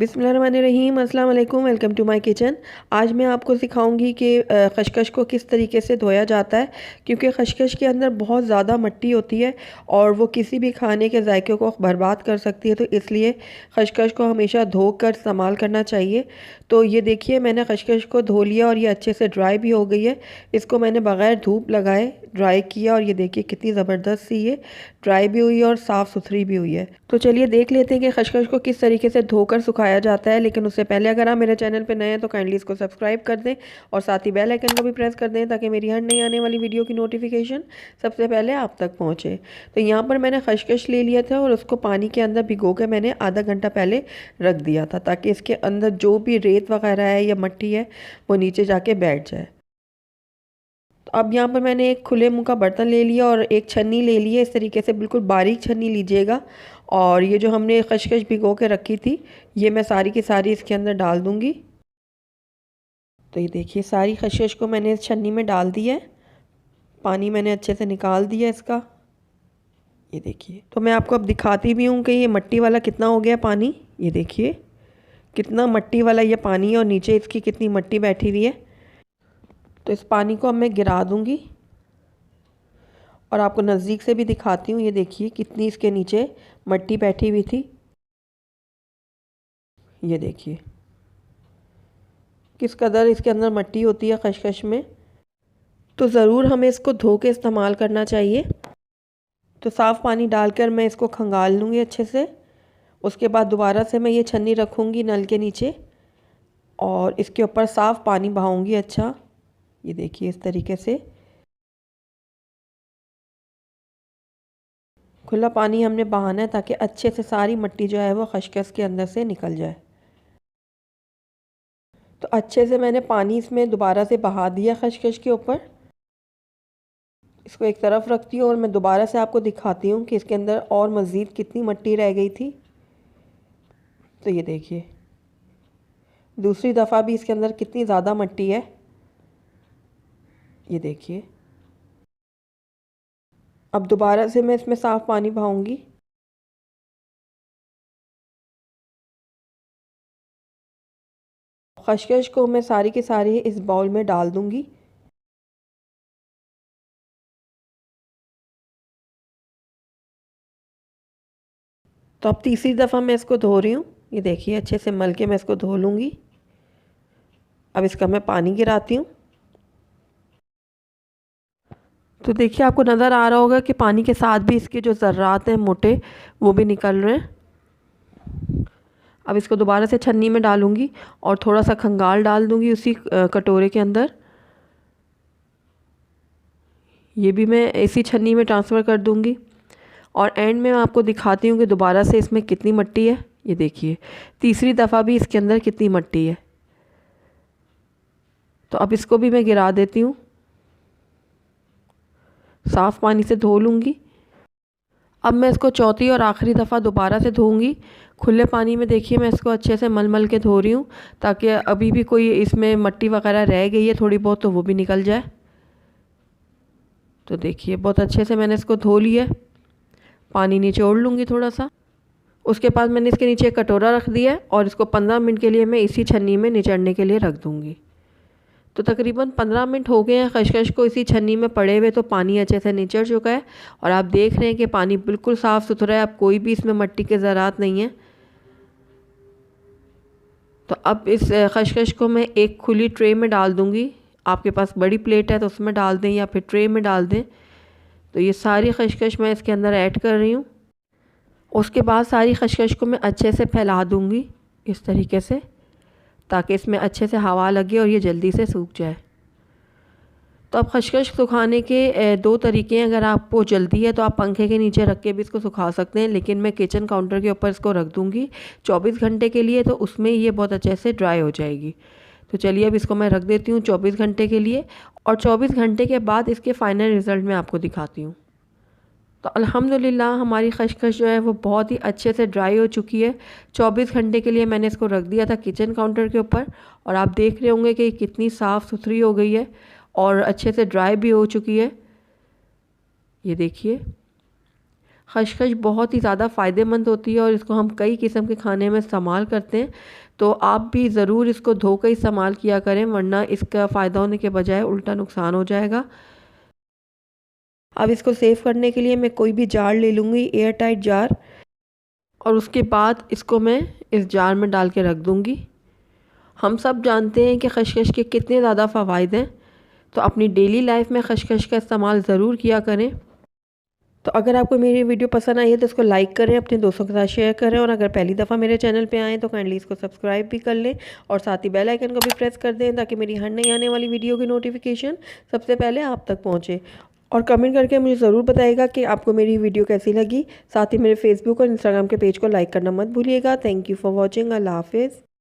बिस्मिल्लाहिर्रहमानिर्रहीम, अस्सलाम वालेकुम। Welcome to my kitchen. आज मैं आपको सिखाऊंगी कि खशखश को किस तरीके से धोया जाता है, क्योंकि खशखश के अंदर बहुत ज़्यादा मिट्टी होती है और वो किसी भी खाने के जायके को बर्बाद कर सकती है। तो इसलिए खशखश को हमेशा धोकर इस्तेमाल करना चाहिए। तो ये देखिए, मैंने खशखश को धो लिया और ये अच्छे से ड्राई भी हो गई है। इसको मैंने बग़ैर धूप लगाए ड्राई किया और ये देखिए कितनी ज़बरदस्त सी ये ड्राई भी हुई है और साफ़ सुथरी भी हुई है। तो चलिए देख लेते हैं कि खशखश को किस तरीके से धोकर सुखाया जाता है। लेकिन उससे पहले अगर आप मेरे चैनल पर नए हैं तो काइंडली इसको सब्सक्राइब कर दें और साथ ही बेल आइकन को भी प्रेस कर दें, ताकि मेरी हर नई आने वाली वीडियो की नोटिफिकेशन सबसे पहले आप तक पहुँचे। तो यहाँ पर मैंने खशखश ले लिया था और उसको पानी के अंदर भिगो के मैंने आधा घंटा पहले रख दिया था, ताकि इसके अंदर जो भी रेत वगैरह है या मिट्टी है वो नीचे जाके बैठ जाए। अब यहाँ पर मैंने एक खुले मुंह का बर्तन ले लिया और एक छन्नी ले ली है। इस तरीके से बिल्कुल बारीक छन्नी लीजिएगा और ये जो हमने खशखश भिगो के रखी थी ये मैं सारी की सारी इसके अंदर डाल दूँगी। तो ये देखिए, सारी खशखश को मैंने इस छन्नी में डाल दिया है। पानी मैंने अच्छे से निकाल दिया इसका। ये देखिए, तो मैं आपको अब दिखाती भी हूँ कि ये मिट्टी वाला कितना हो गया पानी। ये देखिए कितना मिट्टी वाला ये पानी है और नीचे इसकी कितनी मिट्टी बैठी हुई है। तो इस पानी को अब मैं गिरा दूँगी और आपको नज़दीक से भी दिखाती हूँ। ये देखिए कितनी इसके नीचे मिट्टी बैठी हुई थी। ये देखिए किस कदर इसके अंदर मिट्टी होती है खशखश में। तो ज़रूर हमें इसको धो के इस्तेमाल करना चाहिए। तो साफ़ पानी डालकर मैं इसको खंगाल लूँगी अच्छे से। उसके बाद दोबारा से मैं ये छन्नी रखूँगी नल के नीचे और इसके ऊपर साफ़ पानी बहाऊँगी। अच्छा, ये देखिए इस तरीके से खुला पानी हमने बहाना है, ताकि अच्छे से सारी मिट्टी जो है वो खशखश के अंदर से निकल जाए। तो अच्छे से मैंने पानी इसमें दोबारा से बहा दिया खशखश के ऊपर। इसको एक तरफ रखती हूँ और मैं दोबारा से आपको दिखाती हूँ कि इसके अंदर और मज़ीद कितनी मिट्टी रह गई थी। तो ये देखिए दूसरी दफ़ा भी इसके अंदर कितनी ज़्यादा मिट्टी है। ये देखिए, अब दोबारा से मैं इसमें साफ़ पानी बहाऊँगी। खशखश को मैं सारी की सारी इस बाउल में डाल दूँगी। तो अब तीसरी दफ़ा मैं इसको धो रही हूँ। ये देखिए अच्छे से मल के मैं इसको धो लूँगी। अब इसका मैं पानी गिराती हूँ। तो देखिए आपको नज़र आ रहा होगा कि पानी के साथ भी इसके जो ज़र्रात हैं मोटे वो भी निकल रहे हैं। अब इसको दोबारा से छन्नी में डालूँगी और थोड़ा सा खंगाल डाल दूँगी उसी कटोरे के अंदर। ये भी मैं इसी छन्नी में ट्रांसफ़र कर दूँगी और एंड में आपको दिखाती हूँ कि दोबारा से इसमें कितनी मिट्टी है। ये देखिए तीसरी दफ़ा भी इसके अंदर कितनी मिट्टी है। तो अब इसको भी मैं गिरा देती हूँ, साफ़ पानी से धो लूँगी। अब मैं इसको चौथी और आखिरी दफ़ा दोबारा से धोऊंगी खुले पानी में। देखिए मैं इसको अच्छे से मल मल के धो रही हूँ, ताकि अभी भी कोई इसमें मिट्टी वगैरह रह गई है थोड़ी बहुत तो वो भी निकल जाए। तो देखिए बहुत अच्छे से मैंने इसको धो लिया। पानी निचोड़ लूँगी थोड़ा सा। उसके बाद मैंने इसके नीचे एक कटोरा रख दिया और इसको 15 मिनट के लिए मैं इसी छन्नी में निचड़ने के लिए रख दूँगी। तो तकरीबन 15 मिनट हो गए हैं खशखश को इसी छन्नी में पड़े हुए। तो पानी अच्छे से निचड़ चुका है और आप देख रहे हैं कि पानी बिल्कुल साफ़ सुथरा है। अब कोई भी इसमें मिट्टी के ज़रात नहीं है। तो अब इस खशखश को मैं एक खुली ट्रे में डाल दूँगी। आपके पास बड़ी प्लेट है तो उसमें डाल दें या फिर ट्रे में डाल दें। तो ये सारी खशखश मैं इसके अंदर ऐड कर रही हूँ। उसके बाद सारी खशखश को मैं अच्छे से फैला दूँगी इस तरीके से, ताकि इसमें अच्छे से हवा लगे और ये जल्दी से सूख जाए। तो अब खशखश सुखाने के दो तरीके हैं। अगर आपको जल्दी है तो आप पंखे के नीचे रख के भी इसको सुखा सकते हैं, लेकिन मैं किचन काउंटर के ऊपर इसको रख दूँगी 24 घंटे के लिए, तो उसमें ये बहुत अच्छे से ड्राई हो जाएगी। तो चलिए अब इसको मैं रख देती हूँ 24 घंटे के लिए और 24 घंटे के बाद इसके फ़ाइनल रिज़ल्ट मैं आपको दिखाती हूँ। तो अल्हम्दुलिल्लाह हमारी खशखश जो है वो बहुत ही अच्छे से ड्राई हो चुकी है। 24 घंटे के लिए मैंने इसको रख दिया था किचन काउंटर के ऊपर और आप देख रहे होंगे कि कितनी साफ़ सुथरी हो गई है और अच्छे से ड्राई भी हो चुकी है। ये देखिए खशखश बहुत ही ज़्यादा फ़ायदेमंद होती है और इसको हम कई किस्म के खाने में इस्तेमाल करते हैं। तो आप भी ज़रूर इसको धो कर इस्तेमाल किया करें, वरना इसका फ़ायदा होने के बजाय उल्टा नुकसान हो जाएगा। अब इसको सेव करने के लिए मैं कोई भी जार ले लूँगी, एयर टाइट जार, और उसके बाद इसको मैं इस जार में डाल के रख दूँगी। हम सब जानते हैं कि खशखश के कितने ज़्यादा फ़वाइद हैं, तो अपनी डेली लाइफ में खशखश का इस्तेमाल ज़रूर किया करें। तो अगर आपको मेरी वीडियो पसंद आई है तो इसको लाइक करें, अपने दोस्तों के साथ शेयर करें, और अगर पहली दफ़ा मेरे चैनल पे आएँ तो काइंडली इसको सब्सक्राइब भी कर लें और साथ ही बेल आइकन को भी प्रेस कर दें ताकि मेरी हर नई आने वाली वीडियो की नोटिफिकेशन सबसे पहले आप तक पहुँचे। और कमेंट करके मुझे ज़रूर बताइएगा कि आपको मेरी वीडियो कैसी लगी। साथ ही मेरे फेसबुक और इंस्टाग्राम के पेज को लाइक करना मत भूलिएगा। Thank you for watching. अल्लाह हाफिज़।